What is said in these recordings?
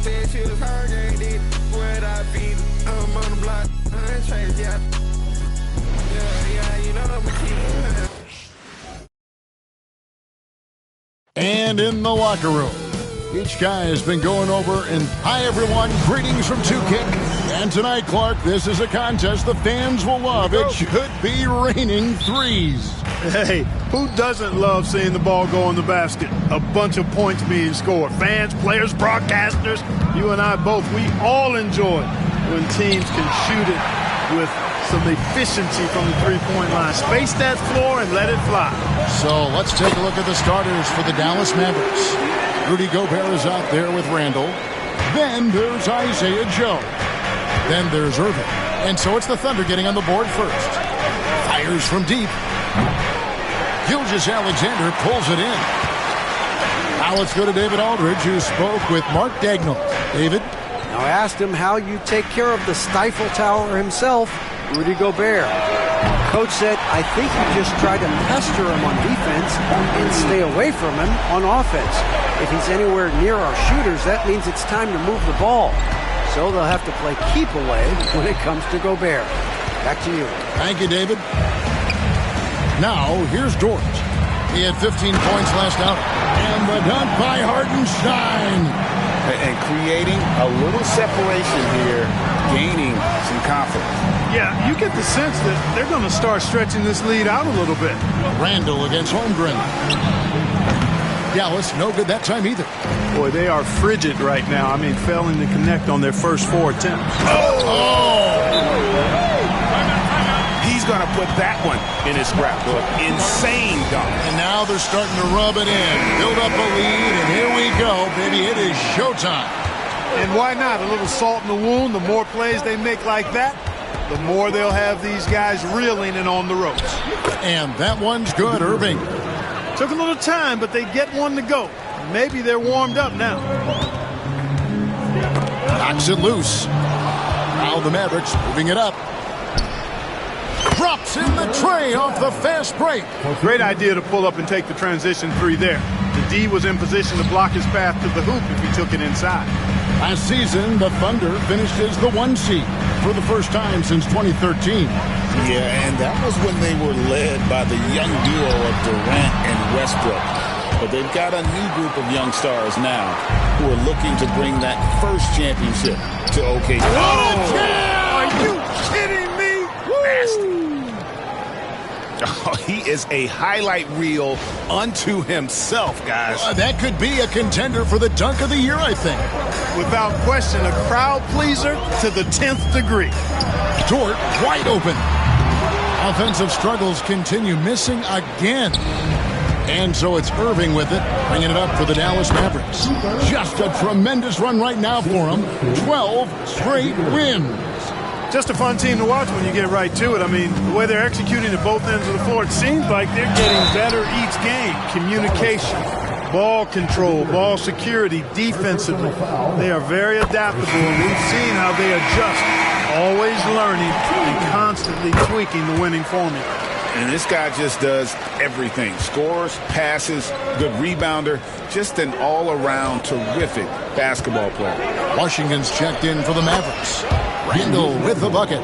Said she was hurricane, did what I feed. I'm on the block, I ain't changed yet. Yeah, you know I'm a kid. And in the locker room, each guy has been going over and hi everyone, greetings from 2K. And tonight, Clark, this is a contest the fans will love. It should be raining threes. Hey, who doesn't love seeing the ball go in the basket? A bunch of points being scored. Fans, players, broadcasters, you and I both, we all enjoy when teams can shoot it with some efficiency from the three-point line. Space that floor and let it fly. So let's take a look at the starters for the Dallas Mavericks. Rudy Gobert is out there with Randall. Then there's Isaiah Joe. Then there's Irving. And so it's the Thunder getting on the board first. Fires from deep. Gilgeous-Alexander pulls it in. Now let's go to David Aldridge, who spoke with Mark Daigneault. David? Now I asked him how you take care of the Stifle Tower himself, Rudy Gobert. Coach said, I think you just try to pester him on defense and stay away from him on offense. If he's anywhere near our shooters, that means it's time to move the ball. So they'll have to play keep away when it comes to Gobert. Back to you. Thank you, David. Now, here's George. He had 15 points last out. And the dunk by Hartenstein. And creating a little separation here, gaining some confidence. Yeah, you get the sense that they're going to start stretching this lead out a little bit. Randall against Holmgren. Dallas, no good that time either. Boy, they are frigid right now. I mean, failing to connect on their first 4 attempts. He's going to put that one in his scrapbook. Insane dunk. And now they're starting to rub it in. Build up a lead, and here we go, baby. It is showtime. And why not? A little salt in the wound. The more plays they make like that, the more they'll have these guys reeling and on the ropes. And that one's good, Irving. Took a little time, but they get one to go. Maybe they're warmed up now. Knocks it loose. Now the Mavericks moving it up. Drops in the tray off the fast break. Great idea to pull up and take the transition three there. The D was in position to block his path to the hoop if he took it inside. Last season, the Thunder finished as the 1 seed for the first time since 2013. Yeah, and that was when they were led by the young duo of Durant and Westbrook. But they've got a new group of young stars now who are looking to bring that first championship to OKC. Are you kidding me? Nasty. Oh, he is a highlight reel unto himself, guys. That could be a contender for the dunk of the year, I think. Without question, a crowd pleaser to the 10th degree. Dort wide open. Offensive struggles continue, missing again. And so it's Irving with it, bringing it up for the Dallas Mavericks. Just a tremendous run right now for them. 12 straight wins. Just a fun team to watch when you get right to it. I mean, the way they're executing at both ends of the floor, it seems like they're getting better each game. Communication, ball control, ball security, defensively. They are very adaptable, and we've seen how they adjust, always learning and constantly tweaking the winning formula. And this guy just does everything. Scores, passes, good rebounder, just an all-around terrific basketball player. Washington's checked in for the Mavericks. Randall with the bucket.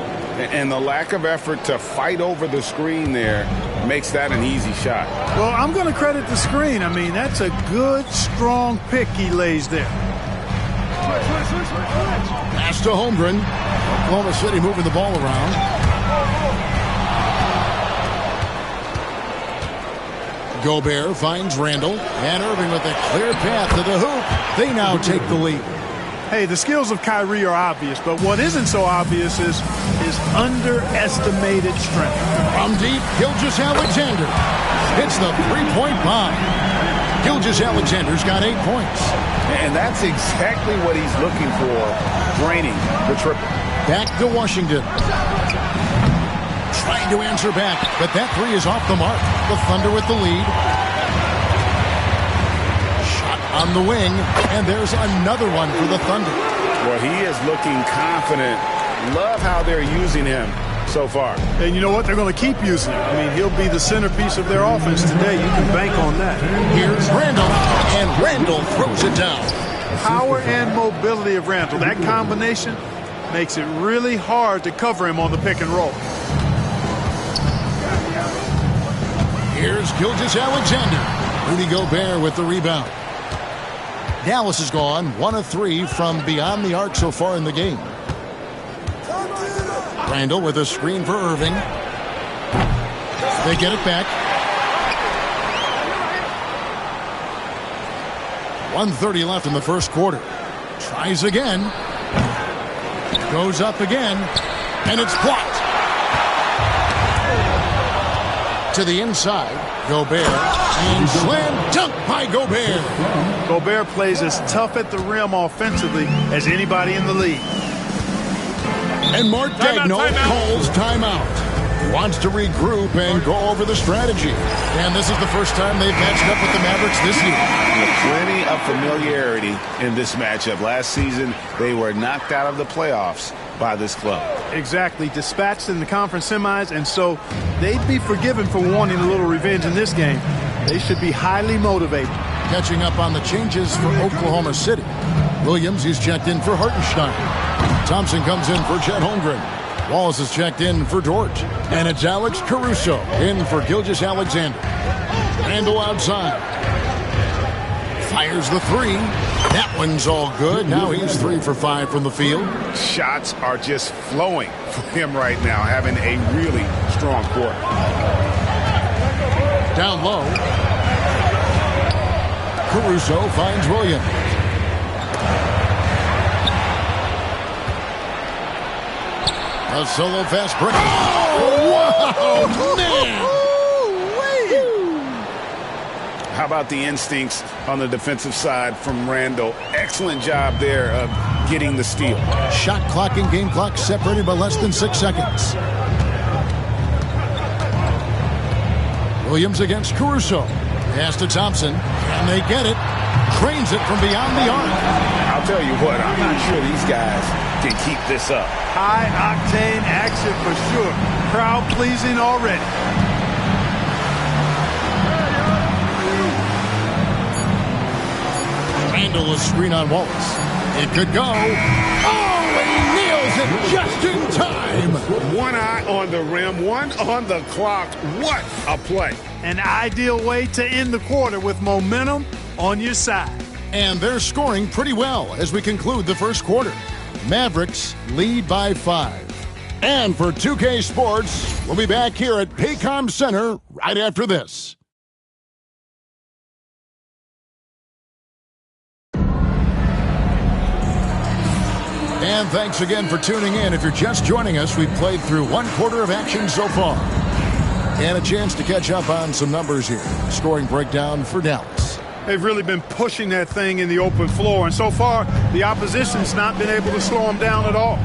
And the lack of effort to fight over the screen there makes that an easy shot. Well, I'm going to credit the screen. I mean, that's a good, strong pick he lays there. Pass to Holmgren. Oklahoma City moving the ball around. Gobert finds Randall. And Irving with a clear path to the hoop. They now take the lead. Hey, the skills of Kyrie are obvious, but what isn't so obvious is his underestimated strength. From deep, Gilgeous-Alexander hits the three-point bomb. Gilgeous-Alexander's got 8 points. And that's exactly what he's looking for, draining the triple. Back to Washington. Trying to answer back, but that three is off the mark. The Thunder with the lead. On the wing, and there's another one for the Thunder. Well, he is looking confident. Love how they're using him so far. And you know what? They're going to keep using him. I mean, he'll be the centerpiece of their offense today. You can bank on that. Here's Randall, and Randall throws it down. power and mobility of Randall. That combination makes it really hard to cover him on the pick and roll. Here's Gilgeous-Alexander. Rudy Gobert with the rebound. Dallas has gone 1 of 3 from beyond the arc so far in the game. Randall with a screen for Irving. They get it back. 1:30 left in the first quarter. Tries again. Goes up again. And it's blocked. To the inside. Gobert. And slam dunk by Gobert. Gobert plays as tough at the rim offensively as anybody in the league. And Mark Daigneault calls timeout. Wants to regroup and go over the strategy. And this is the first time they've matched up with the Mavericks this year. With plenty of familiarity in this matchup. Last season, they were knocked out of the playoffs by this club. Exactly. Dispatched in the conference semis, and so they'd be forgiven for wanting a little revenge in this game. They should be highly motivated. Catching up on the changes for Oklahoma City. Williams is checked in for Hartenstein. Thompson comes in for Chet Holmgren. Wallace is checked in for Dort. And it's Alex Caruso in for Gilgeous-Alexander. Randall outside. Fires the three. That one's all good. Now he's 3 for 5 from the field. Shots are just flowing for him right now, having a really strong quarter. Down low. Caruso finds Williams. A solo fast break. Oh, wow, man! How about the instincts on the defensive side from Randall? Excellent job there of getting the steal. Shot clock and game clock separated by less than 6 seconds. Williams against Caruso. Pass to Thompson, and they get it. Trains it from beyond the arc. I'll tell you what, I'm not sure these guys can keep this up. High-octane action for sure. Crowd-pleasing already. Randall is screen on Wallace. It could go. Oh, he nails it just in time. One eye on the rim, one on the clock. What a play. An ideal way to end the quarter with momentum on your side. And they're scoring pretty well as we conclude the first quarter. Mavericks lead by 5. And for 2K Sports, we'll be back here at Paycom Center right after this. And thanks again for tuning in. If you're just joining us, we've played through 1 quarter of action so far. And a chance to catch up on some numbers here. Scoring breakdown for Dallas. They've really been pushing that thing in the open floor, and so far, the opposition's not been able to slow them down at all.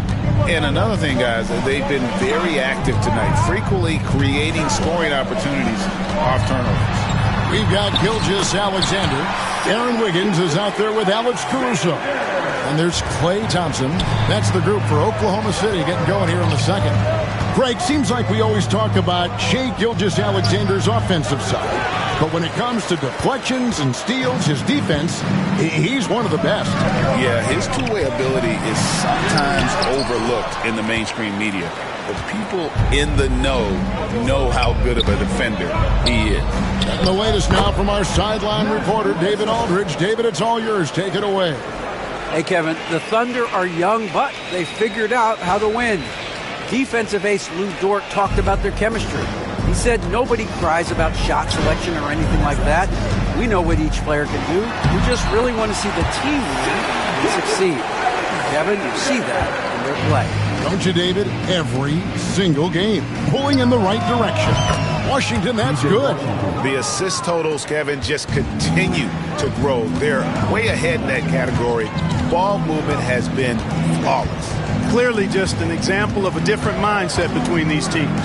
And another thing, guys, they've been very active tonight, frequently creating scoring opportunities off turnovers. We've got Gilgeous-Alexander. Aaron Wiggins is out there with Alex Caruso. And there's Klay Thompson. That's the group for Oklahoma City getting going here in the second. Greg, seems like we always talk about Shai Gilgeous-Alexander's offensive side. But when it comes to deflections and steals, his defense, he's one of the best. Yeah, his two-way ability is sometimes overlooked in the mainstream media. But people in the know how good of a defender he is. And the latest now from our sideline reporter, David Aldridge. David, it's all yours. Take it away. Hey, Kevin, the Thunder are young, but they figured out how to win. Defensive ace Lou Dort talked about their chemistry. He said nobody cries about shot selection or anything like that. We know what each player can do. We just really want to see the team win and succeed. Kevin, you see that in their play. Don't you, David? Every single game. Pulling in the right direction. Washington, that's good. The assist totals, Kevin, just continue to grow. They're way ahead in that category. Ball movement has been flawless. Clearly just an example of a different mindset between these teams.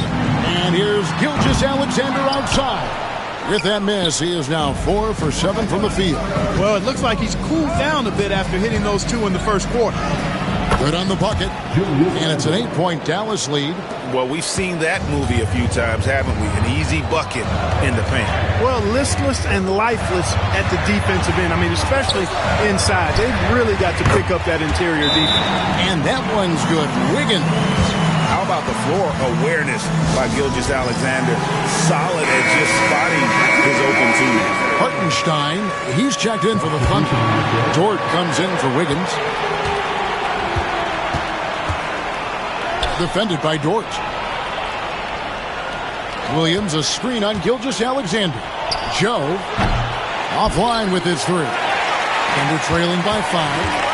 And here's Gilgeous-Alexander outside. With that miss, he is now 4 for 7 from the field. Well, it looks like he's cooled down a bit after hitting those 2 in the first quarter. Good on the bucket. And it's an 8-point Dallas lead. Well, we've seen that movie a few times, haven't we? An easy bucket in the paint. Well, listless and lifeless at the defensive end. I mean, especially inside. They've really got to pick up that interior defense. And that one's good. Wiggins. How about the floor awareness by Gilgeous-Alexander? Solid at just spotting his open team. Hartenstein, he's checked in for the Thunder. Dort comes in for Wiggins. Defended by Dort. Williams, a screen on Gilgeous-Alexander. Joe, offline with his three. Thunder trailing by 5.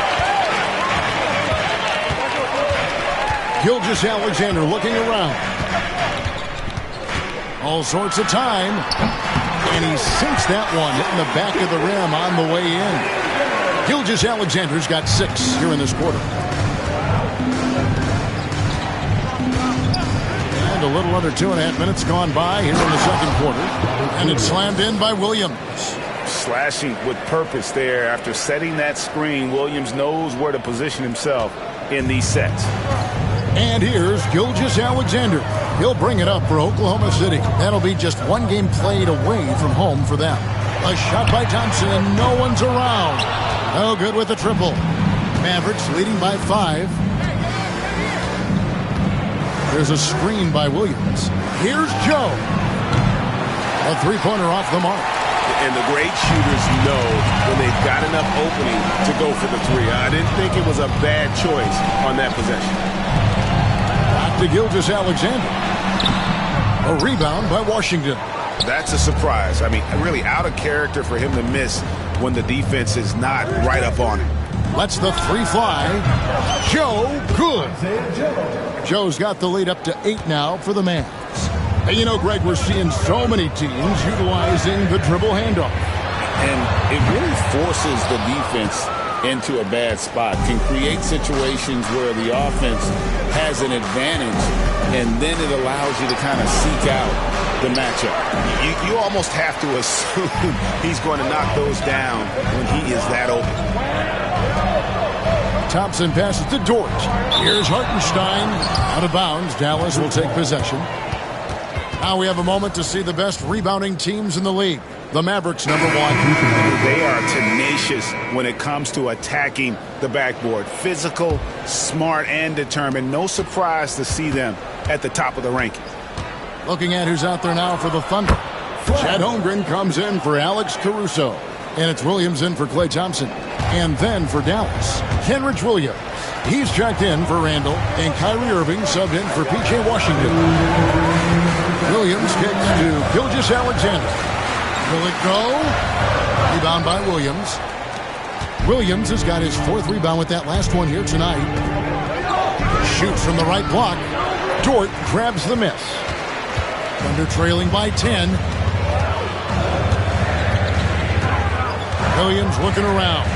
Gilgeous-Alexander looking around. All sorts of time. And he sinks that one, hitting the back of the rim on the way in. Gilgeous-Alexander's got 6 here in this quarter. And a little under 2.5 minutes gone by here in the second quarter. And it's slammed in by Williams. Slashing with purpose there. After setting that screen, Williams knows where to position himself in these sets. And here's Gilgeous-Alexander. He'll bring it up for Oklahoma City. That'll be just one game played away from home for them. A shot by Thompson, and no one's around. No good with the triple. Mavericks leading by 5. There's a screen by Williams. Here's Joe. A three-pointer off the mark. And the great shooters know when they've got enough opening to go for the three. I didn't think it was a bad choice on that possession. Back to Gilgeous-Alexander. A rebound by Washington. That's a surprise. I mean, really out of character for him to miss when the defense is not right up on him. Lets the three fly. Joe, good. Joe's got the lead up to 8 now for the Mavs. And you know, Greg, we're seeing so many teams utilizing the dribble handoff. And it really forces the defense into a bad spot. Can create situations where the offense has an advantage, and then it allows you to kind of seek out the matchup. You almost have to assume he's going to knock those down when he is that open. Thompson passes to Dort. Here's Hartenstein. Out of bounds. Dallas will take possession. Now we have a moment to see the best rebounding teams in the league. The Mavericks, number 1. They are tenacious when it comes to attacking the backboard. Physical, smart, and determined. No surprise to see them at the top of the ranking. Looking at who's out there now for the Thunder. Chad Holmgren comes in for Alex Caruso. And it's Williams in for Klay Thompson. And then for Dallas, Kenrich Williams. He's checked in for Randall. And Kyrie Irving subbed in for P.J. Washington. Williams kicks to Gilgeous-Alexander. Will it go? Rebound by Williams. Williams has got his 4th rebound with that last one here tonight. Shoots from the right block. Dort grabs the miss. Thunder trailing by 10. Williams looking around.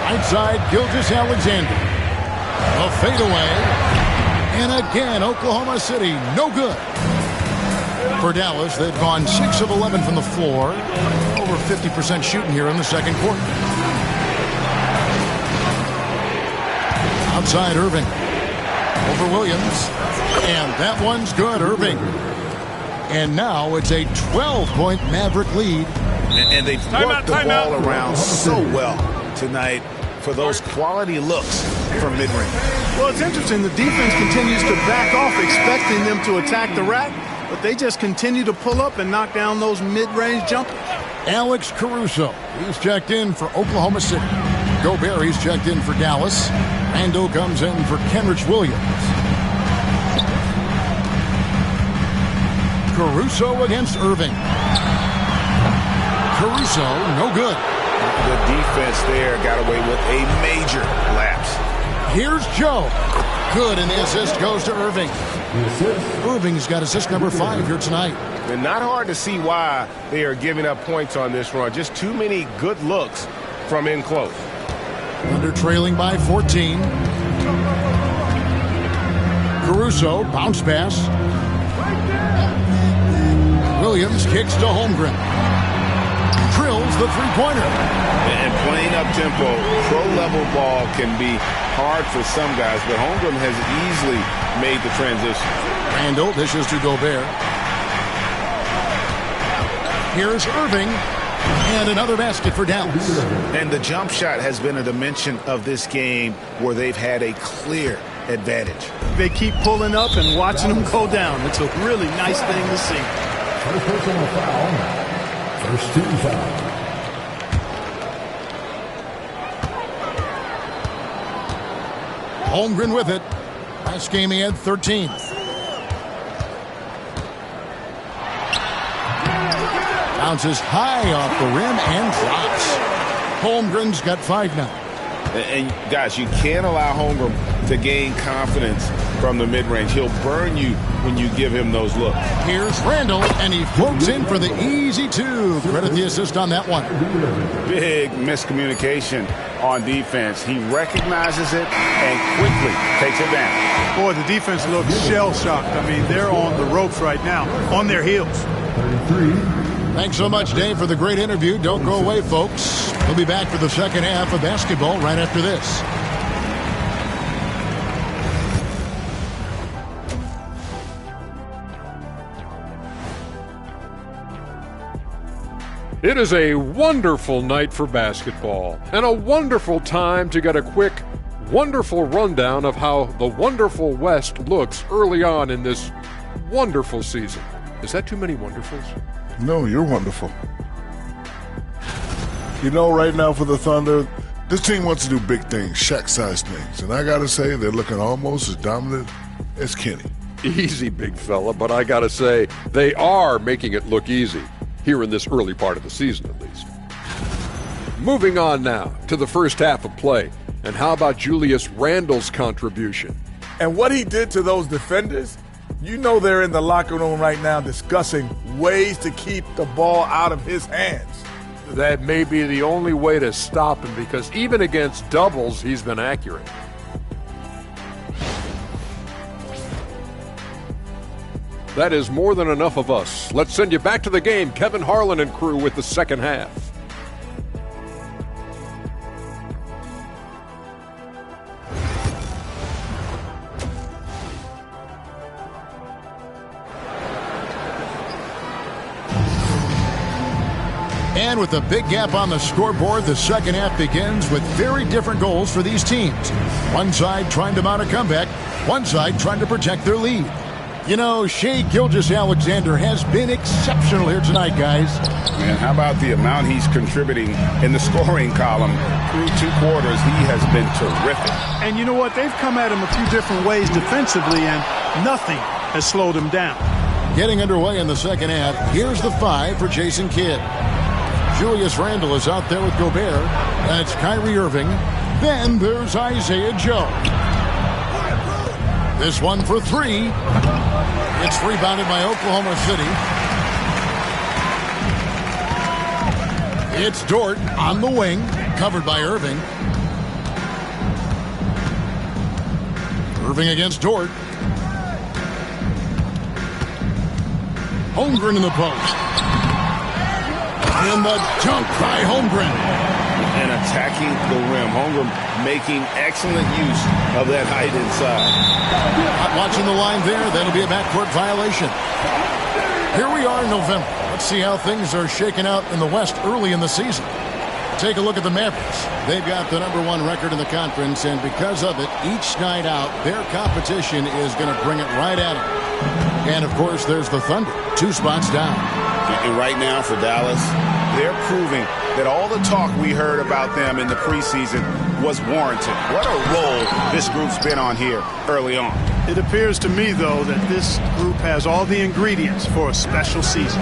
Right side, Gilgeous-Alexander. A fadeaway. And again, Oklahoma City, no good. For Dallas, they've gone 6 of 11 from the floor. Over 50% shooting here in the second quarter. Outside Irving. Over Williams. And that one's good, Irving. And now it's a 12-point Maverick lead. And they've worked the ball around so well tonight for those quality looks from mid-range. Well, it's interesting. The defense continues to back off, expecting them to attack the rack, but they just continue to pull up and knock down those mid-range jumpers. Alex Caruso, he's checked in for Oklahoma City. Gobert, he's checked in for Dallas. Randall comes in for Kenrich Williams. Caruso against Irving. Caruso, no good. The defense there got away with a major lapse. Here's Joe. Good, and the assist goes to Irving. Irving's got assist number 5 here tonight. And not hard to see why they are giving up points on this run. Just too many good looks from in close. Under trailing by 14. Caruso, bounce pass. Williams kicks to Holmgren. Drills the three-pointer. And playing up-tempo, pro-level ball can be hard for some guys, but Holmgren has easily made the transition. Randall dishes to Gobert. Here's Irving. And another basket for Dallas. And the jump shot has been a dimension of this game where they've had a clear advantage. They keep pulling up and watching them go down. It's a really nice thing to see. First personal foul. First team foul. Holmgren with it. Last game he had 13. Bounces high off the rim and drops. Holmgren's got 5 now. And guys, you can't allow Holmgren to gain confidence from the mid-range. He'll burn you when you give him those looks. Here's Randall, and he floats in for the easy 2. Credit the assist on that one. Big miscommunication on defense. He recognizes it and quickly takes it down. Boy, the defense looks shell-shocked. I mean, they're on the ropes right now, on their heels. 33. Thanks so much, Dave, for the great interview. Don't go away, folks. We'll be back for the second half of basketball right after this. It is a wonderful night for basketball and a wonderful time to get a quick, wonderful rundown of how the wonderful West looks early on in this wonderful season. Is that too many wonderfuls? No, you're wonderful. You know, right now for the Thunder, this team wants to do big things, Shaq-sized things. And I got to say, they're looking almost as dominant as Kenny. Easy, big fella, but I got to say, they are making it look easy, here in this early part of the season at least. Moving on now to the first half of play. And how about Julius Randle's contribution? And what he did to those defenders, you know they're in the locker room right now discussing ways to keep the ball out of his hands. That may be the only way to stop him, because even against doubles, he's been accurate. That is more than enough of us. Let's send you back to the game. Kevin Harlan and crew with the second half. And with a big gap on the scoreboard, the second half begins with very different goals for these teams. One side trying to mount a comeback, one side trying to protect their lead. You know, Shai Gilgeous-Alexander has been exceptional here tonight, guys. Man, how about the amount he's contributing in the scoring column? Through 2 quarters, he has been terrific. And you know what? They've come at him a few different ways defensively, and nothing has slowed him down. Getting underway in the second half, here's the 5 for Jason Kidd. Julius Randle is out there with Gobert, and it's Kyrie Irving. Then there's Isaiah Joe. This one for 3. It's rebounded by Oklahoma City. It's Dort on the wing, covered by Irving. Irving against Dort. Holmgren in the post. And the dunk by Holmgren. And attacking the rim. Holmgren making excellent use of that height inside. Not watching the line there. That'll be a backcourt violation. Here we are in November. Let's see how things are shaking out in the West early in the season. Take a look at the Mavericks. They've got the #1 record in the conference, and because of it, each night out, their competition is going to bring it right at them. And, of course, there's the Thunder, 2 spots down. And right now for Dallas, they're proving that all the talk we heard about them in the preseason was warranted. What a role this group's been on here early on. It appears to me, though, that this group has all the ingredients for a special season.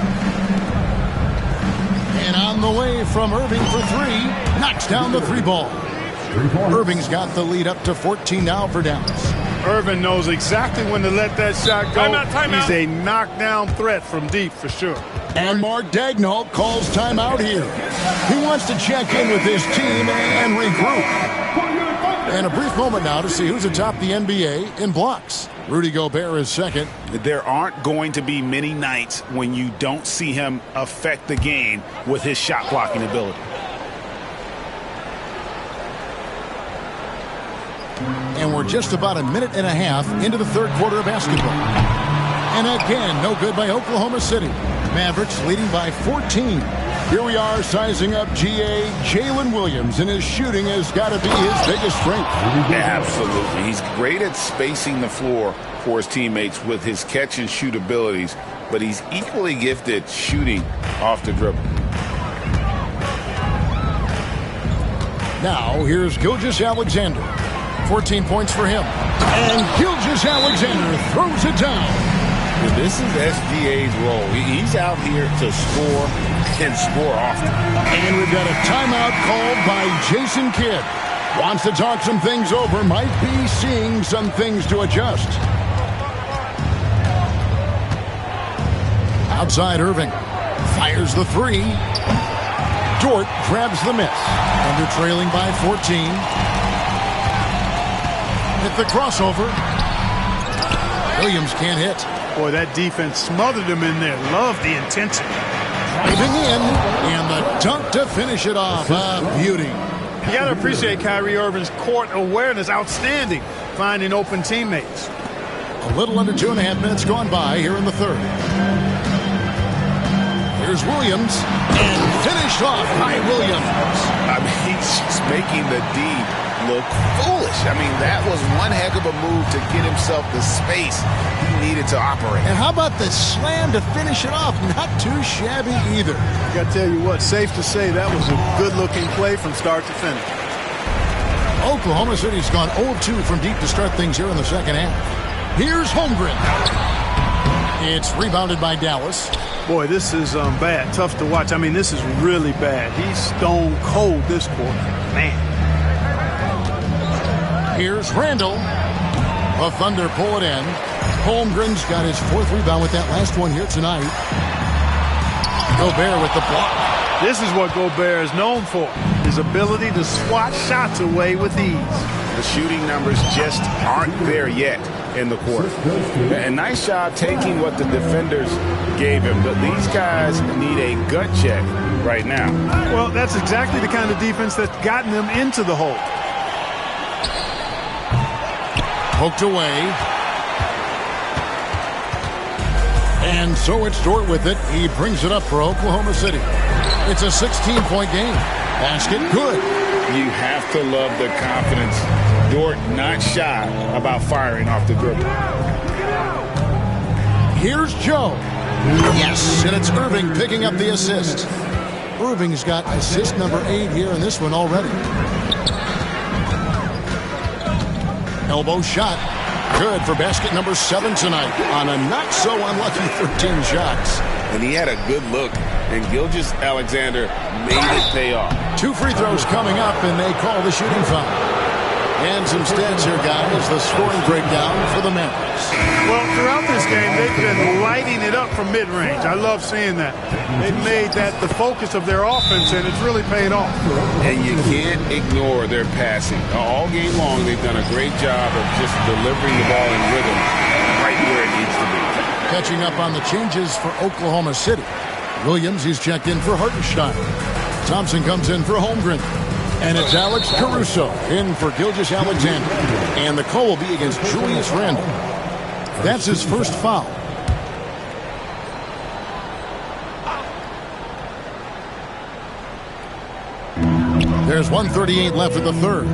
And on the way from Irving for 3, knocks down the 3 ball. Irving's got the lead up to 14 now for Dallas. Irving knows exactly when to let that shot go. Timeout. He's a knockdown threat from deep for sure. And Mark Daigneault calls timeout here. He wants to check in with his team and regroup. And a brief moment now to see who's atop the NBA in blocks. Rudy Gobert is second. There aren't going to be many nights when you don't see him affect the game with his shot blocking ability. And we're just about a minute and a half into the third quarter of basketball. And again, no good by Oklahoma City. Mavericks leading by 14. Here we are sizing up GA Jalen Williams, and his shooting has got to be his biggest strength. Absolutely. He's great at spacing the floor for his teammates with his catch and shoot abilities, but he's equally gifted shooting off the dribble. Now, here's Gilgeous-Alexander. 14 points for him. And Gilgeous-Alexander throws it down. This is SGA's role. He's out here to score and score often. And we've got a timeout called by Jason Kidd. Wants to talk some things over. Might be seeing some things to adjust. Outside Irving. Fires the three. Dort grabs the miss. Under trailing by 14. Hit the crossover. Williams can't hit. Boy, that defense smothered him in there. Love the intensity. Driving in, and the dunk to finish it off. Beauty. You got to appreciate Kyrie Irving's court awareness. Outstanding. Finding open teammates. A little under 2.5 minutes gone by here in the third. Here's Williams, and finished off by Williams. I mean, he's just making the D look foolish. I mean, that was one heck of a move to get himself the space he needed to operate. And how about the slam to finish it off? Not too shabby either. I got to tell you what, safe to say that was a good-looking play from start to finish. Oklahoma City's gone 0-2 from deep to start things here in the second half. Here's Holmgren. It's rebounded by Dallas. Boy, this is bad. Tough to watch. I mean, this is really bad. He's stone cold this quarter. Man. Here's Randall. The Thunder pull it in. Holmgren's got his fourth rebound with that last one here tonight. Gobert with the block. This is what Gobert is known for. His ability to swat shots away with ease. The shooting numbers just aren't there yet in the quarter. A nice job taking what the defenders gave him, but these guys need a gut check right now. Well, that's exactly the kind of defense that's gotten them into the hole. Poked away. And so it's Dort with it. He brings it up for Oklahoma City. It's a 16-point game. Basket good. You have to love the confidence. Dort not shy about firing off the dribble. Here's Joe. Yes, and it's Irving picking up the assist. Irving's got assist number 8 here in this one already. Elbow shot. Good for basket number 7 tonight on a not-so-unlucky 13 shots. And he had a good look, and Gilgeous-Alexander made it pay off. 2 free throws coming up, and they call the shooting foul. And some stats here, guys. The scoring breakdown for the Mavericks. Well, throughout this game, they've been lighting it up from mid-range. I love seeing that. They've made that the focus of their offense, and it's really paid off. And you can't ignore their passing. All game long, they've done a great job of just delivering the ball in rhythm right where it needs to be. Catching up on the changes for Oklahoma City. Williams, he's checked in for Hartenstein. Thompson comes in for Holmgren. And it's Alex Caruso in for Gilgeous-Alexander. And the call will be against Julius Randle. That's his first foul. There's 1:38 left in the third.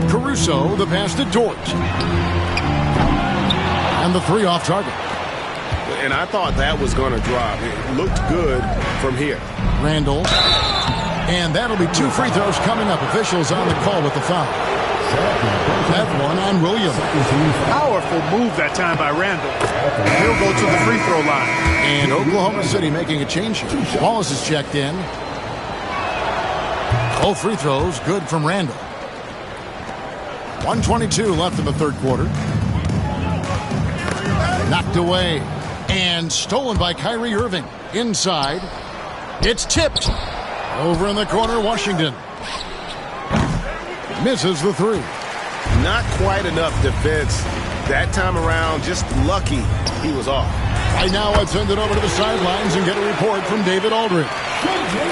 Caruso, the pass to Dort. And the 3 off target. And I thought that was going to drop. It looked good from here. Randall. And that'll be 2 free throws coming up. Officials on the call with the foul. That one on Williams. Powerful move that time by Randall. He'll go to the free throw line. And Oklahoma City making a change here. Wallace is checked in. Both free throws good from Randall. 1:22 left in the third quarter. Knocked away. And stolen by Kyrie Irving. Inside. It's tipped. Over in the corner, Washington. Misses the 3. Not quite enough defense. That time around, just lucky he was off. Right now, let's send it over to the sidelines and get a report from David Aldridge.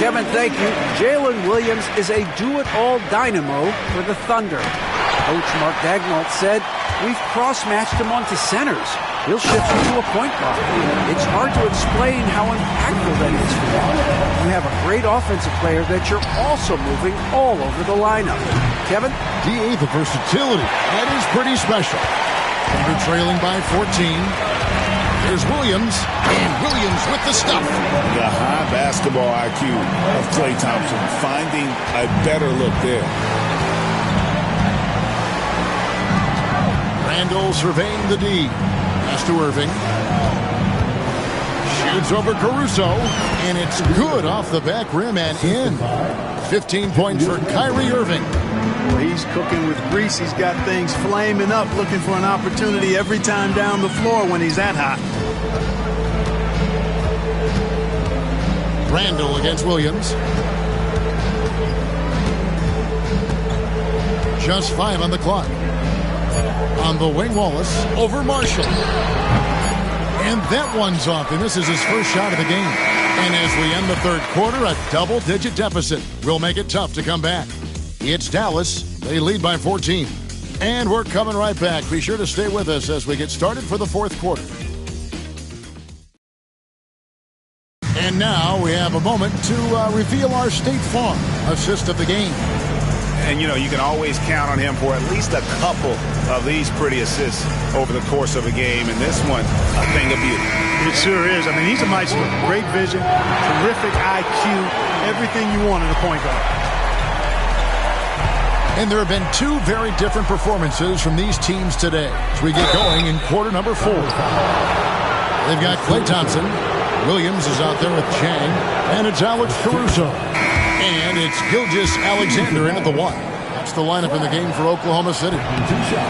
Kevin, thank you. Jalen Williams is a do-it-all dynamo for the Thunder. Coach Mark Dagnall said, "We've cross-matched him onto centers. He'll shift you to a point guard." It's hard to explain how impactful that is for them. You have a great offensive player that you're also moving all over the lineup. Kevin? DA, the versatility. That is pretty special. Thunder trailing by 14. Here's Williams, and Williams with the stuff. The high basketball IQ of Klay Thompson, finding a better look there. Randall surveying the D. Pass to Irving. Shoots over Caruso, and it's good off the back rim and in. 15 points for Kyrie Irving. Well, he's cooking with grease. He's got things flaming up, looking for an opportunity every time down the floor when he's that hot. Randall against Williams. Just 5 on the clock. On the wing, Wallace over Marshall. And that one's off, and this is his first shot of the game. And as we end the third quarter, a double-digit deficit will make it tough to come back. It's Dallas. They lead by 14. And we're coming right back. Be sure to stay with us as we get started for the fourth quarter. And now we have a moment to reveal our State Farm assist of the game. And, you know, you can always count on him for at least a couple of these pretty assists over the course of a game. And this one, a thing of beauty. It sure is. I mean, he's a maestro. Great vision, terrific IQ, everything you want in a point guard. And there have been two very different performances from these teams today as we get going in quarter number 4. They've got Klay Thompson. Williams is out there with Chang. And it's Alex Caruso. And it's Gilgeous-Alexander in at the 1. That's the lineup in the game for Oklahoma City.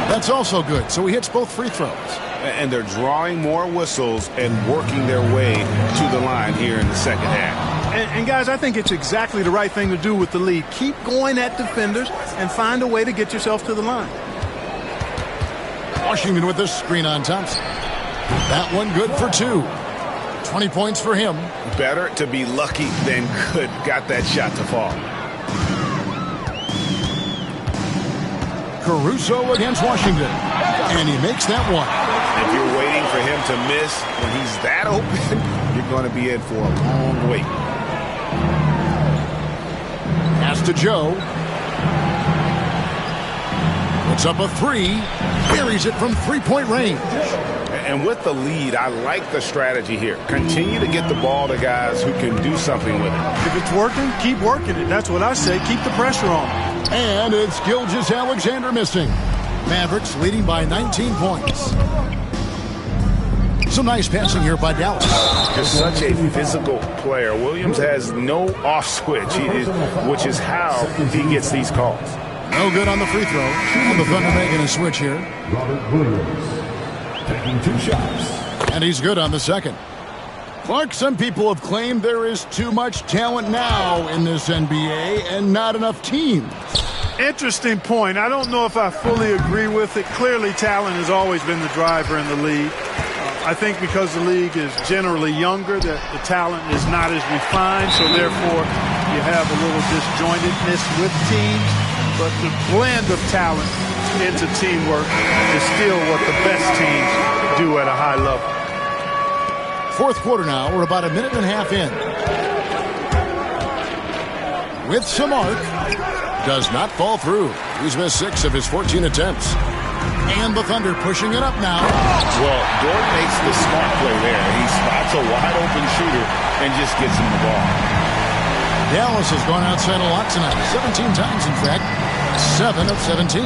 That's also good. So he hits both free throws. And they're drawing more whistles and working their way to the line here in the second half. And guys, I think it's exactly the right thing to do with the lead. Keep going at defenders and find a way to get yourself to the line. Washington with the screen on Thompson. That one good for 2. 20 points for him. Better to be lucky than good. Got that shot to fall. Caruso against Washington. And he makes that one. If you're waiting for him to miss when he's that open, you're going to be in for a long wait. Pass to Joe. Puts up a 3. Buries it from three-point range. And with the lead, I like the strategy here. Continue to get the ball to guys who can do something with it. If it's working, keep working it. That's what I say. Keep the pressure on. And it's Gilgeous-Alexander missing. Mavericks leading by 19 points. Some nice passing here by Dallas. Just such a physical player. Williams has no off switch, which is how he gets these calls. No good on the free throw. And the Thunder making a switch here. Robert Williams taking 2 shots. And he's good on the second. Clark, some people have claimed there is too much talent now in this NBA and not enough teams. Interesting point. I don't know if I fully agree with it. Clearly, talent has always been the driver in the league. I think because the league is generally younger, that the talent is not as refined, so therefore you have a little disjointedness with teams. But the blend of talent into teamwork is still what the best teams do at a high level. Fourth quarter now. We're about a minute and a half in. With some arc. Does not fall through. He's missed 6 of his 14 attempts. And the Thunder pushing it up now. Well, Dort makes the smart play there. He spots a wide-open shooter and just gets him the ball. Dallas has gone outside a lot tonight. 17 times, in fact. 7 of 17.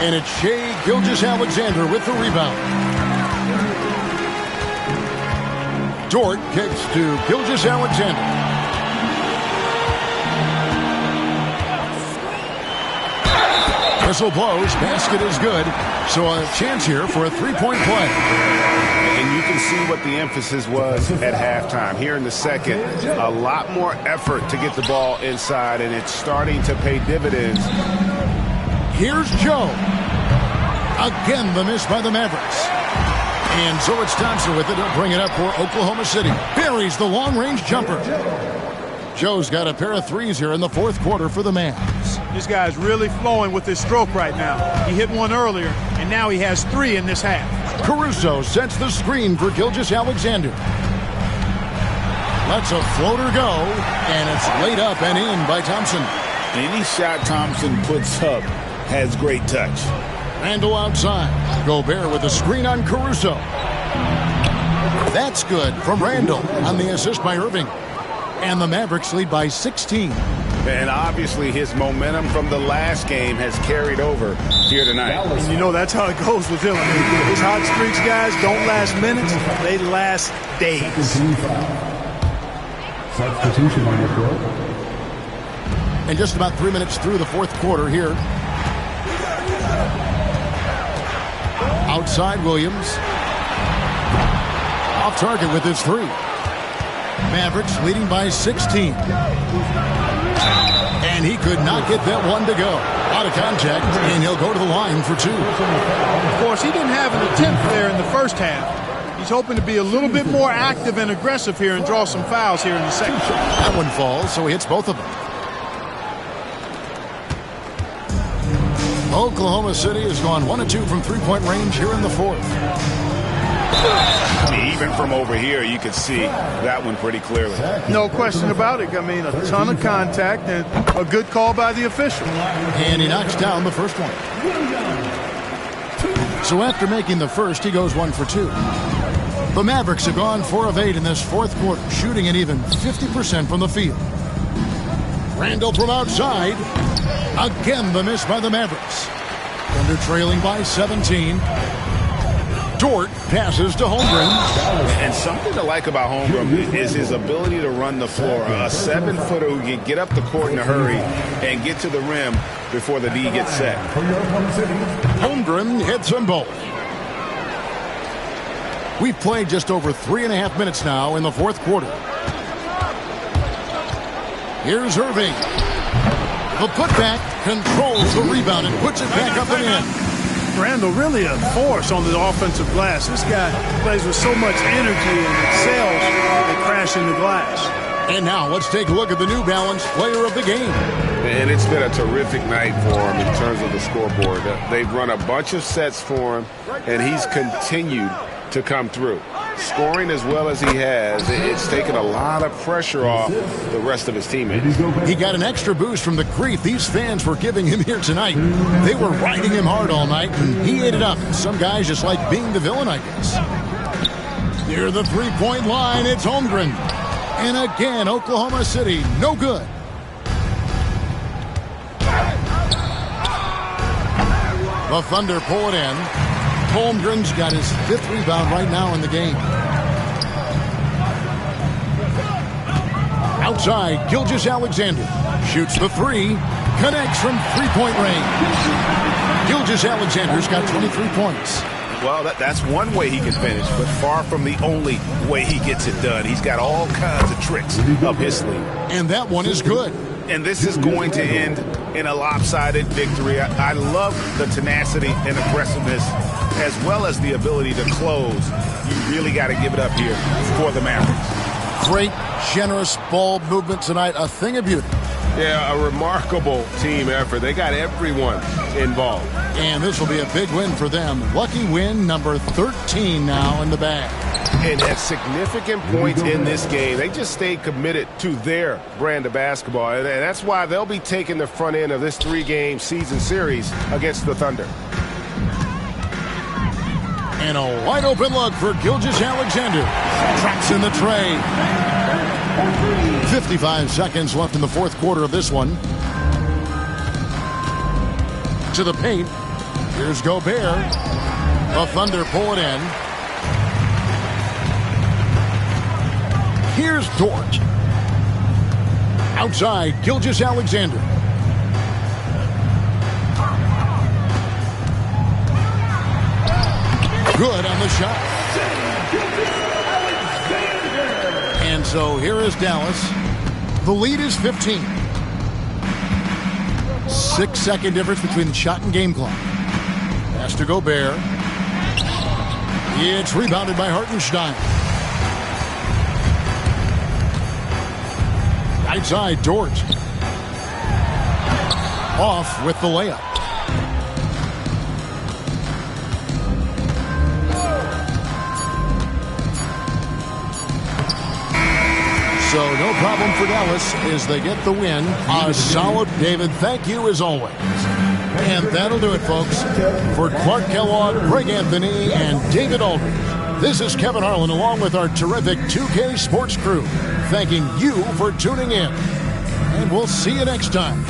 And it's Shai Gilgeous-Alexander with the rebound. Dort kicks to Gilgeous-Alexander. Whistle blows. Basket is good. So a chance here for a three-point play. And you can see what the emphasis was at halftime. Here in the second, a lot more effort to get the ball inside, and it's starting to pay dividends. Here's Joe. Again, the miss by the Mavericks. And so it's Thompson with it. He'll bring it up for Oklahoma City. Buries the long-range jumper. Joe's got a pair of threes here in the fourth quarter for the Mavs. This guy's really flowing with his stroke right now. He hit one earlier, and now he has 3 in this half. Caruso sets the screen for Gilgeous-Alexander. Lets a floater go, and it's laid up and in by Thompson. Any shot Thompson puts up has great touch. Randall outside. Gobert with a screen on Caruso. That's good from Randall on the assist by Irving. And the Mavericks lead by 16. And obviously his momentum from the last game has carried over here tonight. And you know that's how it goes with him. I mean, his hot streaks, guys, don't last minutes. They last days. Substitution on the court. And just about 3 minutes through the fourth quarter here. Outside Williams. Off target with his 3. Mavericks leading by 16. And he could not get that one to go. Out of contact, and he'll go to the line for 2. Of course, he didn't have an attempt there in the first half. He's hoping to be a little bit more active and aggressive here and draw some fouls here in the second. That one falls, so he hits both of them. Oklahoma City has gone 1 of 2 from three-point range here in the fourth. I mean, even from over here, you could see that one pretty clearly. No question about it. I mean, a ton of contact and a good call by the official. And he knocks down the first one. So after making the first, he goes 1 for 2. The Mavericks have gone 4 of 8 in this fourth quarter, shooting an even 50% from the field. Randall from outside. Again, the miss by the Mavericks. Thunder trailing by 17. Dort passes to Holmgren. And something to like about Holmgren is his ability to run the floor. A 7-footer who can get up the court in a hurry and get to the rim before the D gets set. Holmgren hits them both. We've played just over 3.5 minutes now in the fourth quarter. Here's Irving. The putback controls the rebound and puts it back up and in. Randall really a force on the offensive glass. This guy plays with so much energy and excels at crashing the glass. And now let's take a look at the New Balance player of the game. And it's been a terrific night for him in terms of the scoreboard. They've run a bunch of sets for him, and he's continued to come through. Scoring as well as he has, it's taken a lot of pressure off the rest of his teammates. He got an extra boost from the grief these fans were giving him here tonight. They were riding him hard all night, and he ate it up. Some guys just like being the villain, I guess. Near the three-point line, it's Holmgren. And again, Oklahoma City, no good. The Thunder pull it in. Holmgren's got his 5th rebound right now in the game. Outside, Gilgeous-Alexander shoots the 3, connects from three-point range. Gilgeous-Alexander's got 23 points. Well, that's one way he can finish, but far from the only way he gets it done. He's got all kinds of tricks up his sleeve. And that one is good. And this is going to end in a lopsided victory. I love the tenacity and aggressiveness as well as the ability to close. You really got to give it up here for the Mavericks. Great, generous ball movement tonight. A thing of beauty. Yeah, a remarkable team effort. They got everyone involved. And this will be a big win for them. Lucky win number 13 now in the bag. And at significant points in this game, they just stayed committed to their brand of basketball. And that's why they'll be taking the front end of this 3-game season series against the Thunder. And a wide open look for Gilgeous-Alexander. Traps in the tray. 55 seconds left in the fourth quarter of this one. To the paint. Here's Gobert. The Thunder pull it in. Here's Dort. Outside, Gilgeous-Alexander. Good on the shot. And so here is Dallas. The lead is 15. 6-second difference between the shot and game clock. Pass to Gobert. It's rebounded by Hartenstein. Right side, Dort. Off with the layup. So no problem for Dallas as they get the win. A solid, David. Thank you as always. And that'll do it, folks. For Clark Kellogg, Greg Anthony, and David Aldridge, this is Kevin Harlan along with our terrific 2K Sports crew, thanking you for tuning in. And we'll see you next time.